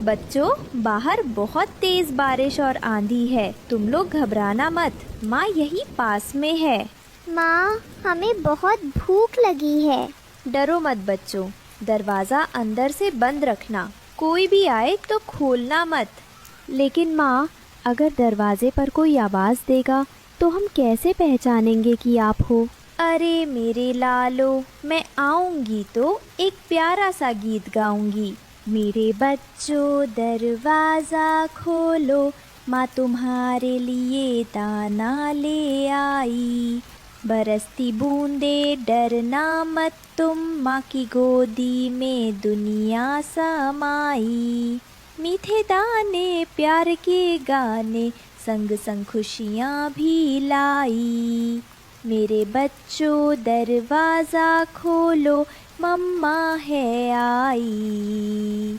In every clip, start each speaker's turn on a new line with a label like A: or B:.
A: बच्चों, बाहर बहुत तेज बारिश और आंधी है। तुम लोग घबराना मत, माँ यही पास में है।
B: माँ, हमें बहुत भूख लगी है।
A: डरो मत बच्चों, दरवाज़ा अंदर से बंद रखना। कोई भी आए तो खोलना मत। लेकिन माँ, अगर दरवाजे पर कोई आवाज़ देगा तो हम कैसे पहचानेंगे कि आप हो? अरे मेरे लालो, मैं आऊंगी तो एक प्यारा सा गीत गाऊंगी। मेरे बच्चों दरवाज़ा खोलो, माँ तुम्हारे लिए दाना ले आई। बरसती बूंदे डरना मत तुम, माँ की गोदी में दुनिया समाई। मीठे दाने प्यार के गाने, संग संग खुशियाँ भी लाई। मेरे बच्चों दरवाज़ा खोलो, मम्मा है आई,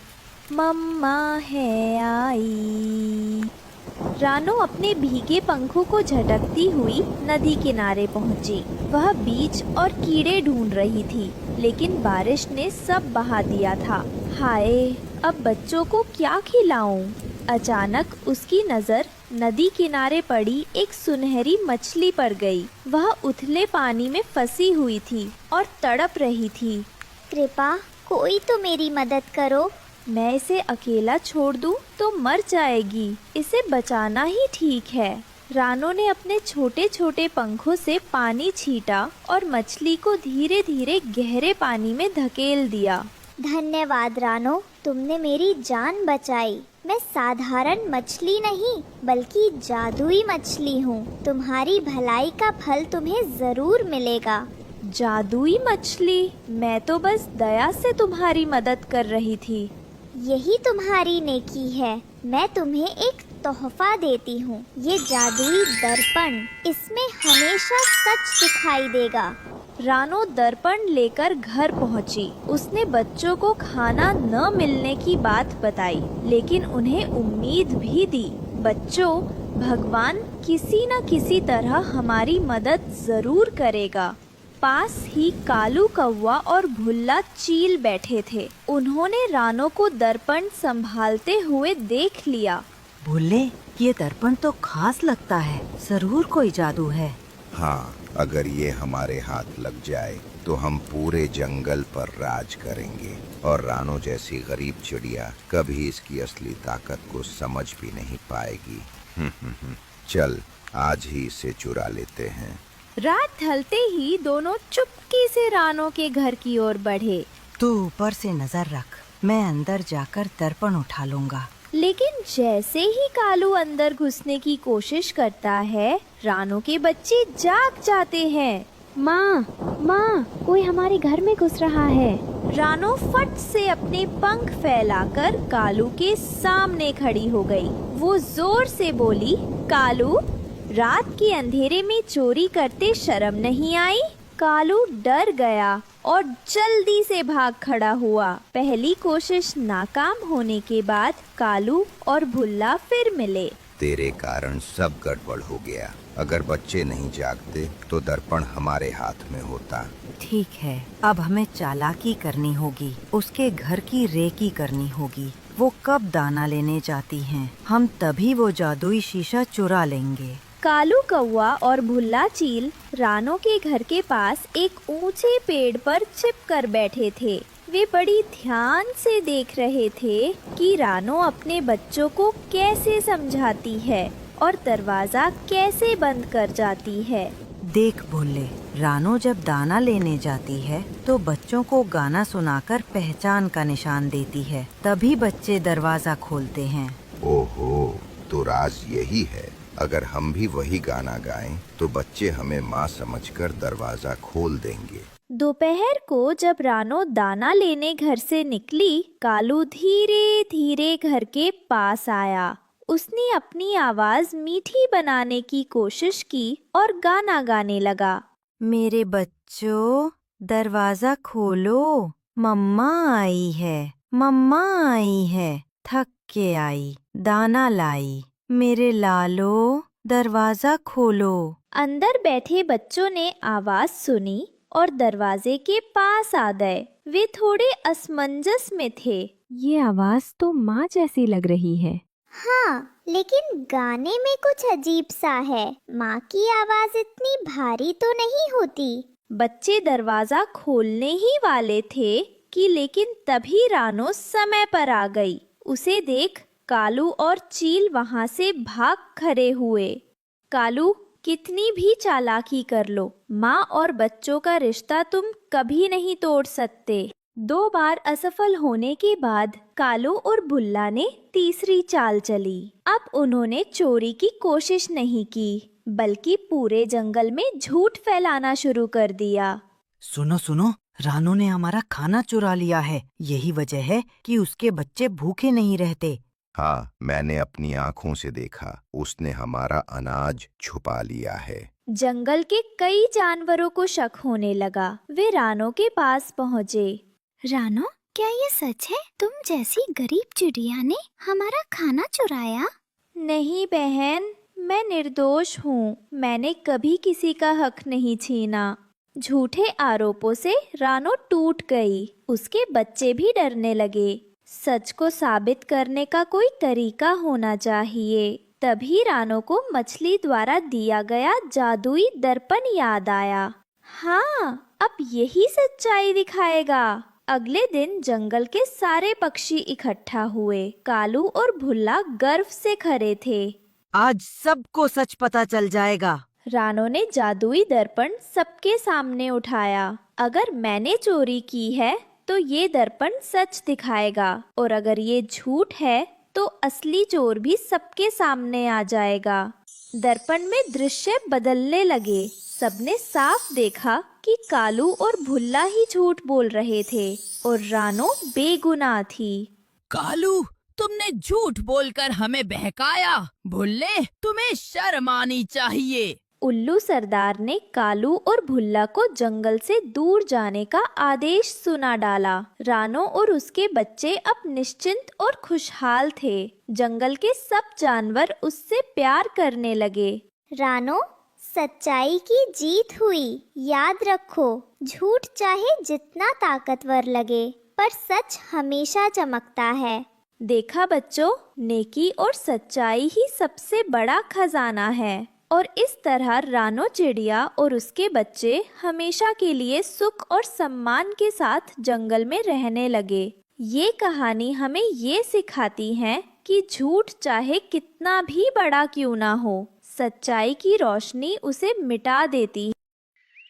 A: मम्मा है आई। रानो अपने भीगे पंखों को झटकती हुई नदी किनारे पहुंची। वह बीज और कीड़े ढूंढ रही थी, लेकिन बारिश ने सब बहा दिया था। हाय, अब बच्चों को क्या खिलाऊं? अचानक उसकी नज़र नदी किनारे पड़ी एक सुनहरी मछली पर गई। वह उथले पानी में फंसी हुई थी और तड़प रही थी।
B: कृपा, कोई तो मेरी मदद करो।
A: मैं इसे अकेला छोड़ दूं तो मर जाएगी। इसे बचाना ही ठीक है। रानो ने अपने छोटे छोटे पंखों से पानी छींटा और मछली को धीरे धीरे गहरे पानी में धकेल दिया।
B: धन्यवाद रानो, तुमने मेरी जान बचाई। मैं साधारण मछली नहीं, बल्कि जादुई मछली हूँ। तुम्हारी भलाई का फल तुम्हें जरूर मिलेगा।
A: जादुई मछली? मैं तो बस दया से तुम्हारी मदद कर रही थी।
B: यही तुम्हारी नेकी है। मैं तुम्हें एक तोहफा देती हूँ, ये जादुई दर्पण। इसमें हमेशा सच दिखाई देगा।
A: रानो दर्पण लेकर घर पहुंची। उसने बच्चों को खाना न मिलने की बात बताई, लेकिन उन्हें उम्मीद भी दी। बच्चों, भगवान किसी न किसी तरह हमारी मदद जरूर करेगा। पास ही कालू कौवा और भुल्ला चील बैठे थे। उन्होंने रानो को दर्पण संभालते हुए देख लिया।
C: भुल्ले, ये दर्पण तो खास लगता है, जरूर कोई जादू है।
D: हाँ, अगर ये हमारे हाथ लग जाए तो हम पूरे जंगल पर राज करेंगे और रानो जैसी गरीब चिड़िया कभी इसकी असली ताकत को समझ भी नहीं पाएगी। चल, आज ही इसे चुरा लेते हैं।
A: रात ढलते ही दोनों चुपके से रानो के घर की ओर बढ़े।
C: तू ऊपर से नजर रख, मैं अंदर जाकर दर्पण उठा लूंगा।
A: लेकिन जैसे ही कालू अंदर घुसने की कोशिश करता है, रानो के बच्चे जाग जाते हैं। माँ, माँ, कोई हमारे घर में घुस रहा है। रानो फट से अपने पंख फैलाकर कालू के सामने खड़ी हो गई। वो जोर से बोली, कालू, रात के अंधेरे में चोरी करते शर्म नहीं आई? कालू डर गया और जल्दी से भाग खड़ा हुआ। पहली कोशिश नाकाम होने के बाद कालू और भुल्ला फिर मिले।
D: तेरे कारण सब गड़बड़ हो गया। अगर बच्चे नहीं जागते तो दर्पण हमारे हाथ में होता।
C: ठीक है, अब हमें चालाकी करनी होगी। उसके घर की रेकी करनी होगी। वो कब दाना लेने जाती हैं, हम तभी वो जादुई शीशा चुरा लेंगे।
A: कालू कौवा और भुल्ला चील रानो के घर के पास एक ऊंचे पेड़ पर छिपकर बैठे थे। वे बड़ी ध्यान से देख रहे थे कि रानो अपने बच्चों को कैसे समझाती है और दरवाजा कैसे बंद कर जाती है।
C: देख भुल्ले, रानो जब दाना लेने जाती है तो बच्चों को गाना सुनाकर पहचान का निशान देती है, तभी बच्चे दरवाजा खोलते हैं।
D: ओहो, तो राज यही है। अगर हम भी वही गाना गाएं तो बच्चे हमें माँ समझकर दरवाजा खोल देंगे।
A: दोपहर को जब रानो दाना लेने घर से निकली, कालू धीरे धीरे घर के पास आया। उसने अपनी आवाज मीठी बनाने की कोशिश की और गाना गाने लगा।
C: मेरे बच्चों, दरवाजा खोलो, मम्मा आई है, मम्मा आई है, थक के आई, दाना लाई। मेरे लालो, दरवाजा खोलो।
A: अंदर बैठे बच्चों ने आवाज सुनी और दरवाजे के पास आ गए। वे थोड़े असमंजस में थे। ये आवाज तो माँ जैसी लग रही है।
B: हाँ, लेकिन गाने में कुछ अजीब सा है। माँ की आवाज इतनी भारी तो नहीं होती।
A: बच्चे दरवाजा खोलने ही वाले थे कि लेकिन तभी रानो समय पर आ गई। उसे देख कालू और चील वहां से भाग खड़े हुए। कालू, कितनी भी चालाकी कर लो, माँ और बच्चों का रिश्ता तुम कभी नहीं तोड़ सकते। 2 बार असफल होने के बाद कालू और भुल्ला ने तीसरी चाल चली। अब उन्होंने चोरी की कोशिश नहीं की, बल्कि पूरे जंगल में झूठ फैलाना शुरू कर दिया।
C: सुनो सुनो, रानो ने हमारा खाना चुरा लिया है। यही वजह है कि उसके बच्चे भूखे नहीं रहते।
D: हाँ, मैंने अपनी आंखों से देखा। उसने हमारा अनाज छुपा लिया है।
A: जंगल के कई जानवरों को शक होने लगा। वे रानो के पास पहुँचे।
B: रानो, क्या ये सच है? तुम जैसी गरीब चिड़िया ने हमारा खाना चुराया?
A: नहीं बहन, मैं निर्दोष हूँ। मैंने कभी किसी का हक नहीं छीना। झूठे आरोपों से रानो टूट गई। उसके बच्चे भी डरने लगे। सच को साबित करने का कोई तरीका होना चाहिए। तभी रानो को मछली द्वारा दिया गया जादुई दर्पण याद आया। हाँ, अब यही सच्चाई दिखाएगा। अगले दिन जंगल के सारे पक्षी इकट्ठा हुए। कालू और भुल्ला गर्व से खड़े थे।
C: आज सबको सच पता चल जाएगा।
A: रानो ने जादुई दर्पण सबके सामने उठाया। अगर मैंने चोरी की है तो ये दर्पण सच दिखाएगा, और अगर ये झूठ है तो असली चोर भी सबके सामने आ जाएगा। दर्पण में दृश्य बदलने लगे। सबने साफ देखा कि कालू और भुल्ला ही झूठ बोल रहे थे और रानो बेगुनाह थी।
E: कालू, तुमने झूठ बोलकर हमें बहकाया। भुल्ले, तुम्हें शर्म आनी चाहिए।
A: उल्लू सरदार ने कालू और भुल्ला को जंगल से दूर जाने का आदेश सुना डाला। रानो और उसके बच्चे अब निश्चिंत और खुशहाल थे। जंगल के सब जानवर उससे प्यार करने लगे।
B: रानो, सच्चाई की जीत हुई। याद रखो, झूठ चाहे जितना ताकतवर लगे, पर सच हमेशा चमकता है।
A: देखा बच्चों, नेकी और सच्चाई ही सबसे बड़ा खजाना है। और इस तरह रानो चिड़िया और उसके बच्चे हमेशा के लिए सुख और सम्मान के साथ जंगल में रहने लगे। ये कहानी हमें ये सिखाती है कि झूठ चाहे कितना भी बड़ा क्यों ना हो, सच्चाई की रोशनी उसे मिटा देती है।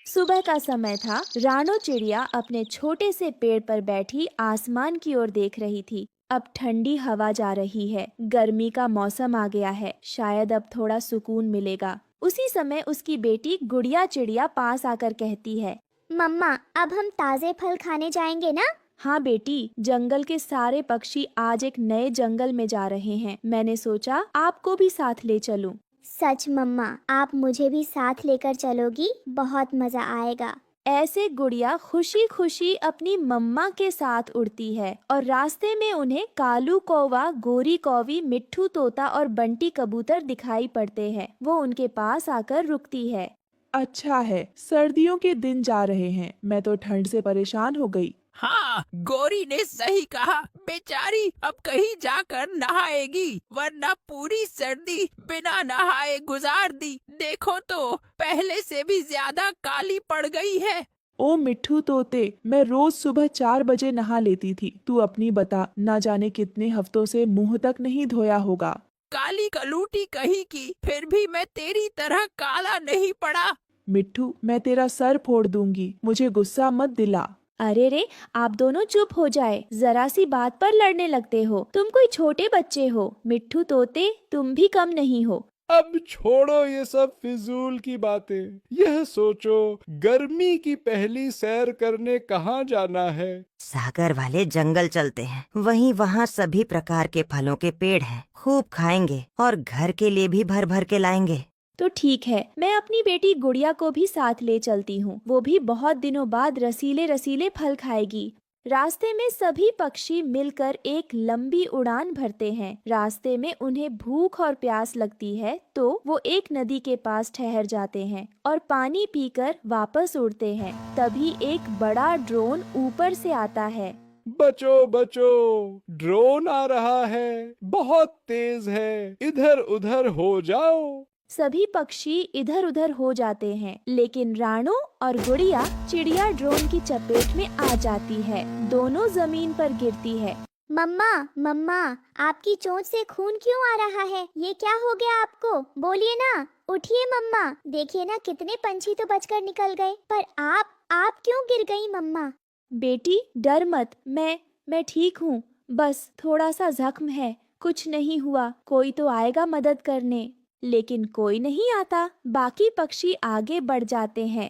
A: सुबह का समय था। रानो चिड़िया अपने छोटे से पेड़ पर बैठी आसमान की ओर देख रही थी। अब ठंडी हवा जा रही है। गर्मी का मौसम आ गया है। शायद अब थोड़ा सुकून मिलेगा। उसी समय उसकी बेटी गुड़िया चिड़िया पास आकर कहती है,
B: मम्मा, अब हम ताजे फल खाने जाएंगे ना?
A: हाँ बेटी, जंगल के सारे पक्षी आज एक नए जंगल में जा रहे हैं। मैंने सोचा आपको भी साथ ले चलूं।
B: सच मम्मा, आप मुझे भी साथ लेकर चलोगी? बहुत मजा आएगा।
A: ऐसे गुड़िया खुशी खुशी अपनी मम्मा के साथ उड़ती है और रास्ते में उन्हें कालू कौवा, गोरी कौवी, मिट्ठू तोता और बंटी कबूतर दिखाई पड़ते हैं। वो उनके पास आकर रुकती है।
F: अच्छा है, सर्दियों के दिन जा रहे हैं। मैं तो ठंड से परेशान हो गई।
E: हाँ, गौरी ने सही कहा। बेचारी अब कहीं जाकर नहाएगी, वरना पूरी सर्दी बिना नहाए गुजार दी। देखो तो पहले से भी ज्यादा काली पड़ गई है।
F: ओ मिट्ठू तोते, मैं रोज सुबह 4 बजे नहा लेती थी। तू अपनी बता, ना जाने कितने हफ्तों से मुंह तक नहीं धोया होगा।
E: काली कलूटी कहीं की, फिर भी मैं तेरी तरह काला नहीं पड़ा।
F: मिट्ठू, मैं तेरा सर फोड़ दूंगी। मुझे गुस्सा मत दिला।
A: अरे रे, आप दोनों चुप हो जाए। जरा सी बात पर लड़ने लगते हो। तुम कोई छोटे बच्चे हो। मिट्ठू तोते, तुम भी कम नहीं हो।
G: अब छोड़ो ये सब फिजूल की बातें। यह सोचो, गर्मी की पहली सैर करने कहाँ जाना है?
C: सागर वाले जंगल चलते हैं। वहाँ सभी प्रकार के फलों के पेड़ हैं। खूब खाएंगे और घर के लिए भी भर भर के लाएंगे।
A: तो ठीक है, मैं अपनी बेटी गुड़िया को भी साथ ले चलती हूँ। वो भी बहुत दिनों बाद रसीले रसीले फल खाएगी। रास्ते में सभी पक्षी मिलकर एक लंबी उड़ान भरते हैं। रास्ते में उन्हें भूख और प्यास लगती है तो वो एक नदी के पास ठहर जाते हैं और पानी पीकर वापस उड़ते हैं। तभी एक बड़ा ड्रोन ऊपर से आता है।
G: बचो बचो, ड्रोन आ रहा है, बहुत तेज है, इधर उधर हो जाओ।
A: सभी पक्षी इधर उधर हो जाते हैं, लेकिन रानो और गुड़िया चिड़िया ड्रोन की चपेट में आ जाती है। दोनों जमीन पर गिरती है।
B: मम्मा मम्मा, आपकी चोंच से खून क्यों आ रहा है? ये क्या हो गया आपको? बोलिए ना, उठिए मम्मा। देखिए ना, कितने पंछी तो बचकर निकल गए, पर आप क्यों गिर गई मम्मा?
A: बेटी डर मत, मैं ठीक हूँ। बस थोड़ा सा जख्म है, कुछ नहीं हुआ। कोई तो आएगा मदद करने, लेकिन कोई नहीं आता। बाकी पक्षी आगे बढ़ जाते हैं।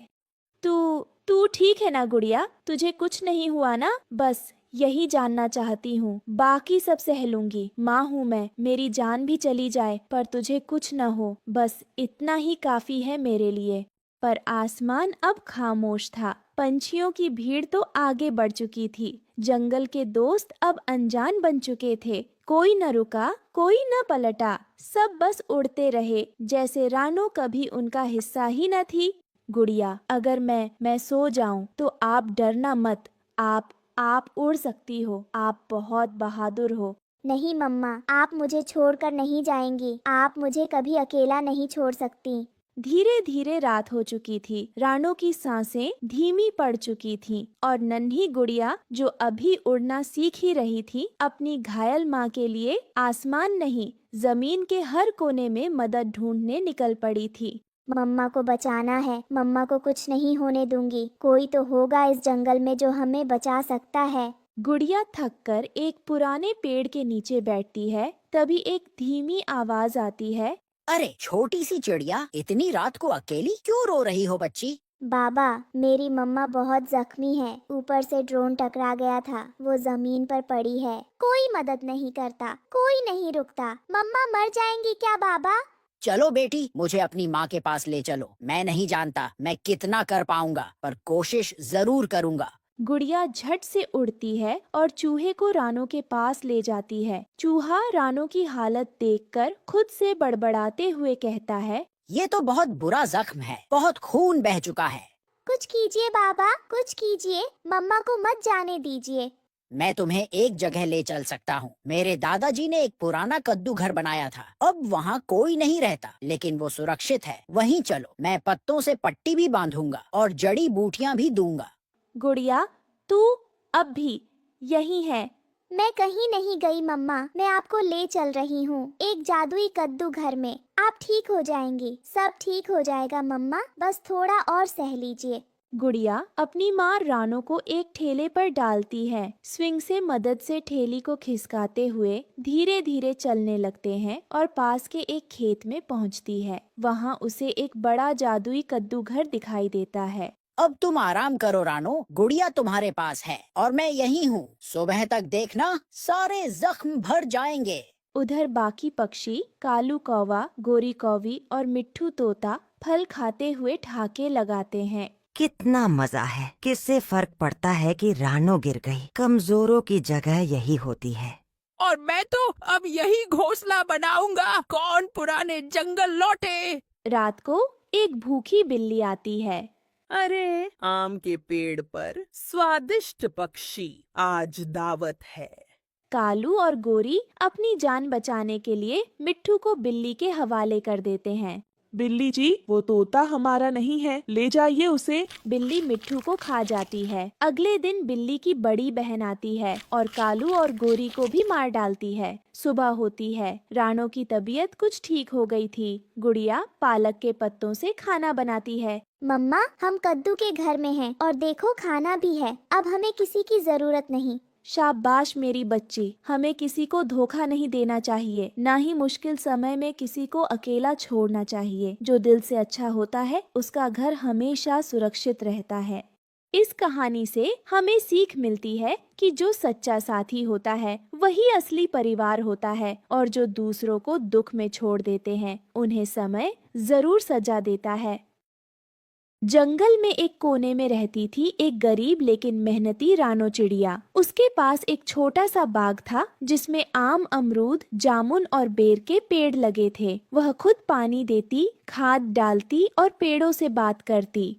A: तू ठीक है ना गुड़िया? तुझे कुछ नहीं हुआ ना? बस यही जानना चाहती हूँ, बाकी सब सह लूंगी। माँ हूँ मैं, मेरी जान भी चली जाए पर तुझे कुछ न हो, बस इतना ही काफी है मेरे लिए। पर आसमान अब खामोश था। पंछियों की भीड़ तो आगे बढ़ चुकी थी। जंगल के दोस्त अब अनजान बन चुके थे। कोई न रुका, कोई न पलटा, सब बस उड़ते रहे जैसे रानो कभी उनका हिस्सा ही न थी। गुड़िया, अगर मैं सो जाऊं तो आप डरना मत। आप उड़ सकती हो, आप बहुत बहादुर हो।
B: नहीं मम्मा, आप मुझे छोड़कर नहीं जाएंगी। आप मुझे कभी अकेला नहीं छोड़ सकती।
A: धीरे धीरे रात हो चुकी थी। रानो की सांसें धीमी पड़ चुकी थीं और नन्ही गुड़िया, जो अभी उड़ना सीख ही रही थी, अपनी घायल माँ के लिए आसमान नहीं, जमीन के हर कोने में मदद ढूंढने निकल पड़ी थी।
B: मम्मा को बचाना है, मम्मा को कुछ नहीं होने दूंगी। कोई तो होगा इस जंगल में जो हमें बचा सकता है।
A: गुड़िया थककर एक पुराने पेड़ के नीचे बैठती है। तभी एक धीमी आवाज आती है।
H: अरे छोटी सी चिड़िया, इतनी रात को अकेली क्यों रो रही हो बच्ची?
B: बाबा, मेरी मम्मा बहुत जख्मी है। ऊपर से ड्रोन टकरा गया था, वो जमीन पर पड़ी है। कोई मदद नहीं करता, कोई नहीं रुकता। मम्मा मर जाएंगी क्या बाबा?
H: चलो बेटी, मुझे अपनी माँ के पास ले चलो। मैं नहीं जानता मैं कितना कर पाऊंगा, पर कोशिश जरूर करूंगा।
A: गुड़िया झट से उड़ती है और चूहे को रानो के पास ले जाती है। चूहा रानो की हालत देखकर खुद से बड़बड़ाते हुए कहता है,
H: ये तो बहुत बुरा जख्म है, बहुत खून बह चुका है।
B: कुछ कीजिए बाबा, कुछ कीजिए। मम्मा को मत जाने दीजिए।
H: मैं तुम्हें एक जगह ले चल सकता हूँ। मेरे दादाजी ने एक पुराना कद्दू घर बनाया था। अब वहाँ कोई नहीं रहता, लेकिन वो सुरक्षित है। वहीं चलो, मैं पत्तों से पट्टी भी बांधूंगा और जड़ी बूटियाँ भी दूंगा।
A: गुड़िया, तू अब भी यही है?
B: मैं कहीं नहीं गई मम्मा, मैं आपको ले चल रही हूँ एक जादुई कद्दू घर में। आप ठीक हो जाएंगी, सब ठीक हो जाएगा मम्मा, बस थोड़ा और सह लीजिए।
A: गुड़िया अपनी माँ रानो को एक ठेले पर डालती है। स्विंग से मदद से ठेली को खिसकाते हुए धीरे धीरे चलने लगते हैं और पास के एक खेत में पहुँचती है। वहाँ उसे एक बड़ा जादुई कद्दू घर दिखाई देता है।
H: अब तुम आराम करो रानो, गुड़िया तुम्हारे पास है और मैं यही हूँ। सुबह तक देखना, सारे जख्म भर जाएंगे।
A: उधर बाकी पक्षी कालू कौवा, गोरी कौवी और मिट्ठू तोता फल खाते हुए ठहाके लगाते हैं।
C: कितना मजा है। किससे फर्क पड़ता है कि रानो गिर गई? कमजोरों की जगह यही होती है।
E: और मैं तो अब यही घोंसला बनाऊंगा। कौन पुराने जंगल लौटे।
A: रात को एक भूखी बिल्ली आती है।
I: अरे, आम के पेड़ पर स्वादिष्ट पक्षी, आज दावत है।
A: कालू और गोरी अपनी जान बचाने के लिए मिट्ठू को बिल्ली के हवाले कर देते हैं।
F: बिल्ली जी, वो तोता हमारा नहीं है, ले जाइए उसे।
A: बिल्ली मिट्ठू को खा जाती है। अगले दिन बिल्ली की बड़ी बहन आती है और कालू और गोरी को भी मार डालती है। सुबह होती है। रानो की तबीयत कुछ ठीक हो गई थी। गुड़िया पालक के पत्तों से खाना बनाती है।
B: मम्मा, हम कद्दू के घर में हैं और देखो खाना भी है। अब हमें किसी की जरूरत नहीं।
A: शाबाश मेरी बच्ची, हमें किसी को धोखा नहीं देना चाहिए, ना ही मुश्किल समय में किसी को अकेला छोड़ना चाहिए। जो दिल से अच्छा होता है उसका घर हमेशा सुरक्षित रहता है। इस कहानी से हमें सीख मिलती है कि जो सच्चा साथी होता है वही असली परिवार होता है, और जो दूसरों को दुख में छोड़ देते हैं उन्हें समय जरूर सजा देता है। जंगल में एक कोने में रहती थी एक गरीब लेकिन मेहनती रानो चिड़िया। उसके पास एक छोटा सा बाग था जिसमें आम, अमरूद, जामुन और बेर के पेड़ लगे थे। वह खुद पानी देती, खाद डालती और पेड़ों से बात करती।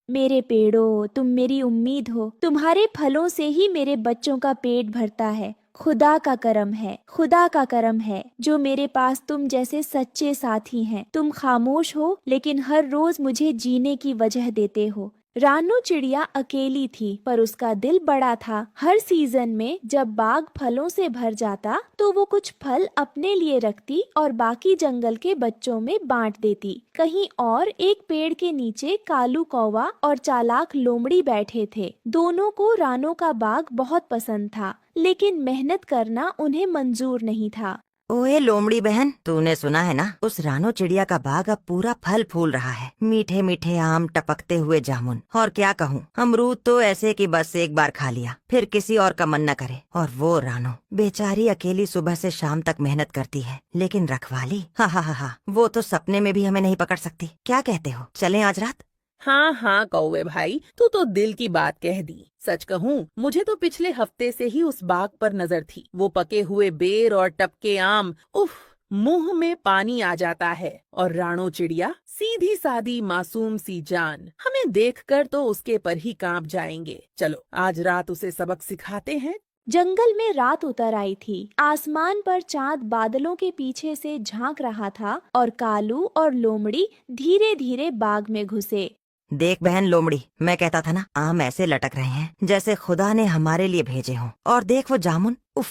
A: मेरे पेड़ों, तुम मेरी उम्मीद हो। तुम्हारे फलों से ही मेरे बच्चों का पेट भरता है। खुदा का करम है, खुदा का करम है जो मेरे पास तुम जैसे सच्चे साथी हैं। तुम खामोश हो लेकिन हर रोज मुझे जीने की वजह देते हो। रानू चिड़िया अकेली थी पर उसका दिल बड़ा था। हर सीजन में जब बाग फलों से भर जाता तो वो कुछ फल अपने लिए रखती और बाकी जंगल के बच्चों में बांट देती। कहीं और एक पेड़ के नीचे कालू कौवा और चालाक लोमड़ी बैठे थे। दोनों को रानू का बाग बहुत पसंद था लेकिन मेहनत करना उन्हें मंजूर नहीं था।
C: ओए लोमड़ी बहन, तूने सुना है ना, उस रानो चिड़िया का बाग अब पूरा फल फूल रहा है। मीठे मीठे आम, टपकते हुए जामुन, और क्या कहूँ, अमरूद तो ऐसे कि बस एक बार खा लिया फिर किसी और का मन न करे। और वो रानो बेचारी अकेली सुबह से शाम तक मेहनत करती है, लेकिन रखवाली हा, वो तो सपने में भी हमें नहीं पकड़ सकती। क्या कहते हो, चलें आज रात?
I: हाँ हाँ कौवे भाई, तू तो दिल की बात कह दी। सच कहूँ, मुझे तो पिछले हफ्ते से ही उस बाग पर नजर थी। वो पके हुए बेर और टपके आम, उफ, मुंह में पानी आ जाता है। और रानो चिड़िया, सीधी सादी मासूम सी जान, हमें देखकर तो उसके पर ही कांप जाएंगे। चलो आज रात उसे सबक सिखाते हैं।
A: जंगल में रात उतर आई थी। आसमान पर चांद बादलों के पीछे से झांक रहा था और कालू और लोमड़ी धीरे धीरे बाग में घुसे।
C: देख बहन लोमड़ी, मैं कहता था ना, आम ऐसे लटक रहे हैं जैसे खुदा ने हमारे लिए भेजे हों। और देख वो जामुन, उफ,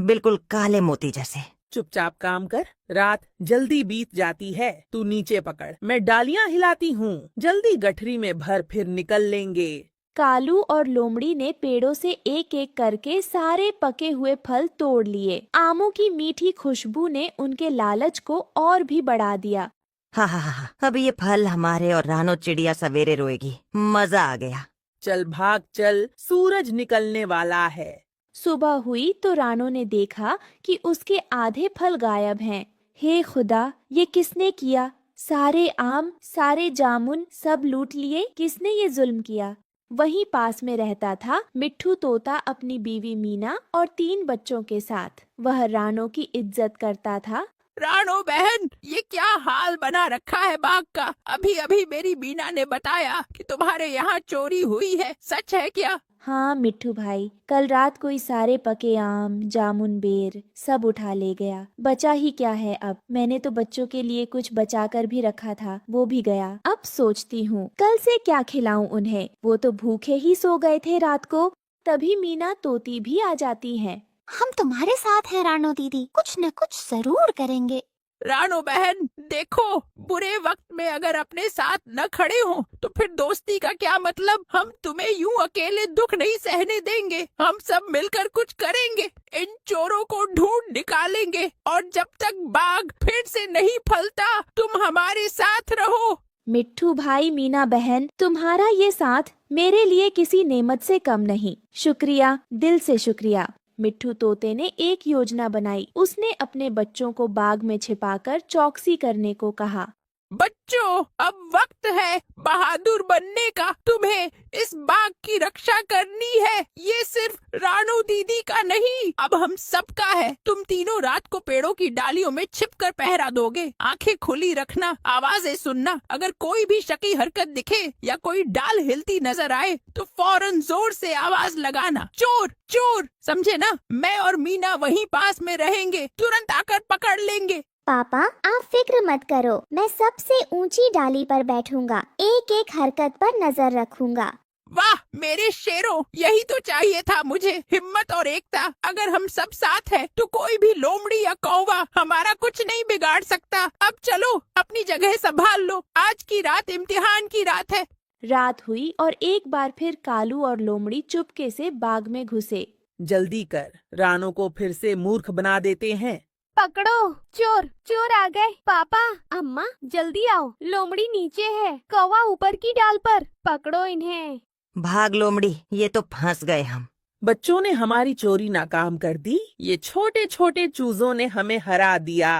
C: बिल्कुल काले मोती जैसे।
I: चुपचाप काम कर, रात जल्दी बीत जाती है। तू नीचे पकड़, मैं डालियां हिलाती हूँ। जल्दी गठरी में भर, फिर निकल लेंगे।
A: कालू और लोमड़ी ने पेड़ों से एक एक करके सारे पके हुए फल तोड़ लिए। आमों की मीठी खुशबू ने उनके लालच को और भी बढ़ा दिया।
C: हा, अब ये फल हमारे और रानो चिड़िया सवेरे रोएगी। मजा आ गया।
I: चल भाग चल, सूरज निकलने वाला है।
A: सुबह हुई तो रानो ने देखा कि उसके आधे फल गायब हैं। हे खुदा, ये किसने किया? सारे आम, सारे जामुन सब लूट लिए। किसने ये जुल्म किया? वहीं पास में रहता था मिट्ठू तोता अपनी बीवी मीना और 3 बच्चों के साथ। वह रानो की इज्जत करता था।
E: रानो बहन, ये क्या हाल बना रखा है बाग का? अभी अभी मेरी बीना ने बताया कि तुम्हारे यहाँ चोरी हुई है, सच है क्या?
A: हाँ मिट्ठू भाई, कल रात कोई सारे पके आम, जामुन, बेर सब उठा ले गया। बचा ही क्या है अब? मैंने तो बच्चों के लिए कुछ बचा कर भी रखा था, वो भी गया। अब सोचती हूँ कल से क्या खिलाऊं उन्हें। वो तो भूखे ही सो गए थे रात को। तभी मीना तोती भी आ जाती है।
B: हम तुम्हारे साथ हैं रानो दीदी, कुछ न कुछ जरूर करेंगे।
E: रानो बहन देखो, बुरे वक्त में अगर अपने साथ न खड़े हो तो फिर दोस्ती का क्या मतलब? हम तुम्हें यूं अकेले दुख नहीं सहने देंगे। हम सब मिलकर कुछ करेंगे, इन चोरों को ढूंढ निकालेंगे और जब तक बाग फिर से नहीं फलता तुम हमारे साथ रहो।
A: मिट्ठू भाई, मीना बहन, तुम्हारा ये साथ मेरे लिए किसी नेमत से कम नहीं। शुक्रिया, दिल से शुक्रिया। मिट्ठू तोते ने एक योजना बनाई। उसने अपने बच्चों को बाग में छिपाकर चौकसी करने को कहा।
E: बच्चों, अब वक्त है बहादुर बनने का। तुम्हें इस बाग की रक्षा करनी है। ये सिर्फ रानो दीदी का नहीं, अब हम सबका है। तुम तीनों रात को पेड़ों की डालियों में छिपकर पहरा दोगे। आंखें खुली रखना, आवाजें सुनना। अगर कोई भी शकी हरकत दिखे या कोई डाल हिलती नजर आए तो फौरन जोर से आवाज लगाना, चोर चोर, समझे ना? मैं और मीना वहीं पास में रहेंगे, तुरंत आकर पकड़ लेंगे।
B: पापा, आप फिक्र मत करो, मैं सबसे ऊंची डाली पर बैठूंगा, एक एक हरकत पर नजर रखूंगा।
E: वाह मेरे शेरों, यही तो चाहिए था मुझे, हिम्मत और एकता। अगर हम सब साथ हैं तो कोई भी लोमड़ी या कौवा हमारा कुछ नहीं बिगाड़ सकता। अब चलो अपनी जगह संभाल लो, आज की रात इम्तिहान की रात है।
A: रात हुई और एक बार फिर कालू और लोमड़ी चुपके से बाग में घुसे।
I: जल्दी कर, रानो को फिर से मूर्ख बना देते हैं।
J: पकड़ो, चोर चोर आ गए। पापा, अम्मा जल्दी आओ, लोमड़ी नीचे है, कौवा ऊपर की डाल पर। पकड़ो इन्हें।
C: भाग लोमड़ी, ये तो फंस गए हम।
I: बच्चों ने हमारी चोरी नाकाम कर दी। ये छोटे छोटे चूजों ने हमें हरा दिया।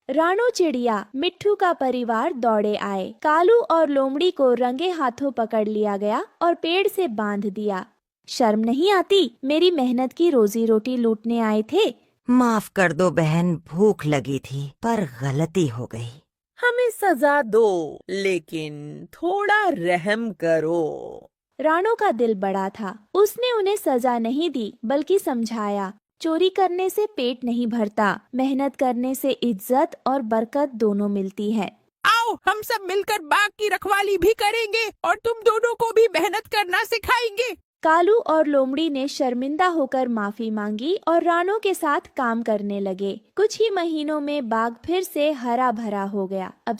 A: रानो चिड़िया, मिट्ठू का परिवार दौड़े आए। कालू और लोमड़ी को रंगे हाथों पकड़ लिया गया और पेड़ से बांध दिया। शर्म नहीं आती? मेरी मेहनत की रोजी रोटी लूटने आए थे।
C: माफ कर दो बहन, भूख लगी थी पर गलती हो गई।
I: हमें सजा दो, लेकिन थोड़ा रहम करो।
A: राणो का दिल बड़ा था। उसने उन्हें सजा नहीं दी बल्कि समझाया, चोरी करने से पेट नहीं भरता, मेहनत करने से इज्जत और बरकत दोनों मिलती है।
E: आओ हम सब मिलकर बाग की रखवाली भी करेंगे और तुम दोनों को भी मेहनत करना सिखाएंगे।
A: कालू और लोमड़ी ने शर्मिंदा होकर माफी मांगी और राणो के साथ काम करने लगे। कुछ ही महीनों में बाग फिर से हरा भरा हो गया। अब